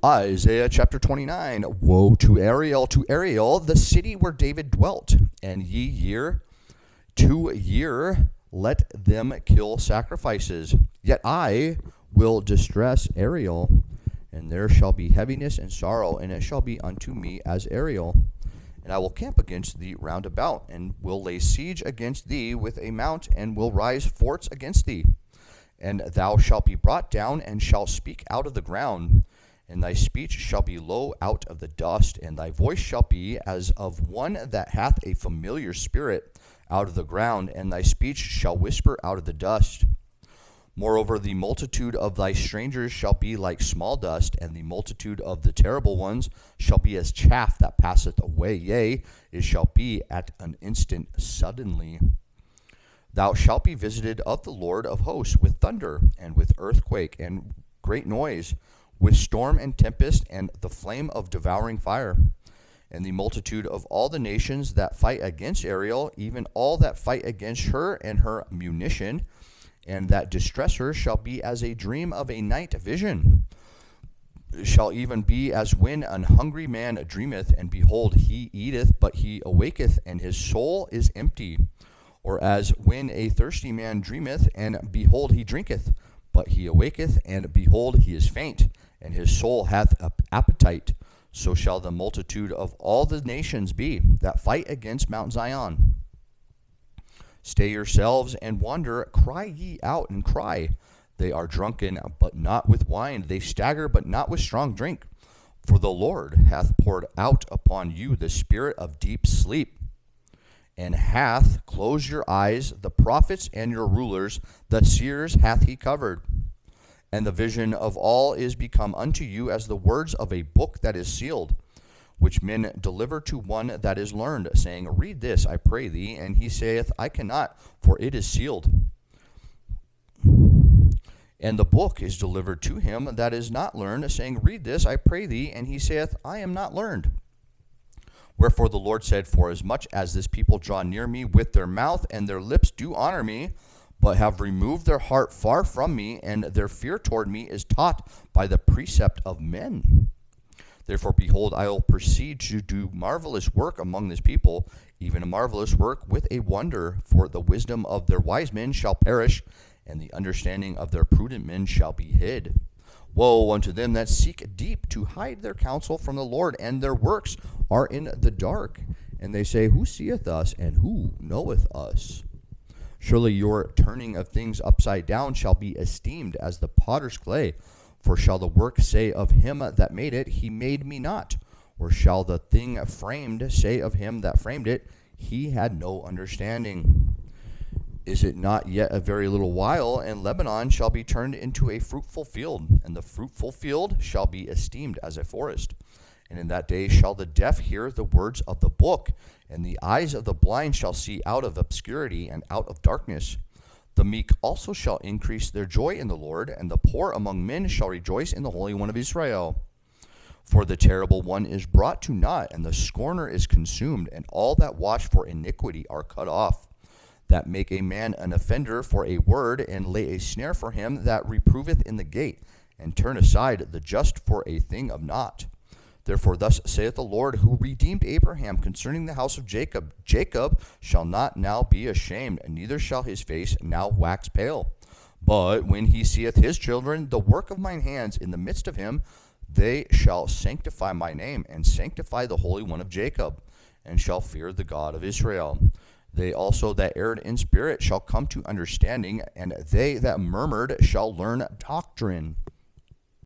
Isaiah chapter 29. Woe to Ariel, the city where David dwelt. And ye year to year let them kill sacrifices. Yet I will distress Ariel, and there shall be heaviness and sorrow, and it shall be unto me as Ariel. And I will camp against thee round about, and will lay siege against thee with a mount, and will rise forts against thee. And thou shalt be brought down, and shalt speak out of the ground. And thy speech shall be low out of the dust, and thy voice shall be as of one that hath a familiar spirit out of the ground, and thy speech shall whisper out of the dust. Moreover, the multitude of thy strangers shall be like small dust, and the multitude of the terrible ones shall be as chaff that passeth away. Yea, it shall be at an instant suddenly. Thou shalt be visited of the Lord of hosts with thunder, and with earthquake, and great noise, with storm and tempest, and the flame of devouring fire. And the multitude of all the nations that fight against Ariel, even all that fight against her and her munition, and that distress her, shall be as a dream of a night vision. Shall even be as when an hungry man dreameth, and behold, he eateth, but he awaketh, and his soul is empty. Or as when a thirsty man dreameth, and behold, he drinketh, but he awaketh, and behold, he is faint, and his soul hath appetite. So shall the multitude of all the nations be that fight against Mount Zion. Stay yourselves and wander, cry ye out and cry. They are drunken, but not with wine. They stagger, but not with strong drink. For the Lord hath poured out upon you the spirit of deep sleep, and hath closed your eyes, the prophets and your rulers, the seers hath he covered. And the vision of all is become unto you as the words of a book that is sealed, which men deliver to one that is learned, saying, Read this, I pray thee. And he saith, I cannot, for it is sealed. And the book is delivered to him that is not learned, saying, Read this, I pray thee. And he saith, I am not learned. Wherefore the Lord said, Forasmuch as this people draw near me with their mouth, and their lips do honor me, but have removed their heart far from me, and their fear toward me is taught by the precept of men. Therefore, behold, I will proceed to do marvelous work among this people, even a marvelous work with a wonder. For the wisdom of their wise men shall perish, and the understanding of their prudent men shall be hid. Woe unto them that seek deep to hide their counsel from the Lord, and their works are in the dark. And they say, Who seeth us, and who knoweth us? Surely your turning of things upside down shall be esteemed as the potter's clay. For shall the work say of him that made it, He made me not? Or shall the thing framed say of him that framed it, He had no understanding? Is it not yet a very little while, and Lebanon shall be turned into a fruitful field, and the fruitful field shall be esteemed as a forest? And in that day shall the deaf hear the words of the book, and the eyes of the blind shall see out of obscurity and out of darkness. The meek also shall increase their joy in the Lord, and the poor among men shall rejoice in the Holy One of Israel. For the terrible one is brought to naught, and the scorner is consumed, and all that watch for iniquity are cut off, that make a man an offender for a word, and lay a snare for him that reproveth in the gate, and turn aside the just for a thing of naught. Therefore thus saith the Lord, who redeemed Abraham concerning the house of Jacob, Jacob shall not now be ashamed, neither shall his face now wax pale. But when he seeth his children, the work of mine hands in the midst of him, they shall sanctify my name, and sanctify the Holy One of Jacob, and shall fear the God of Israel. They also that erred in spirit shall come to understanding, and they that murmured shall learn doctrine.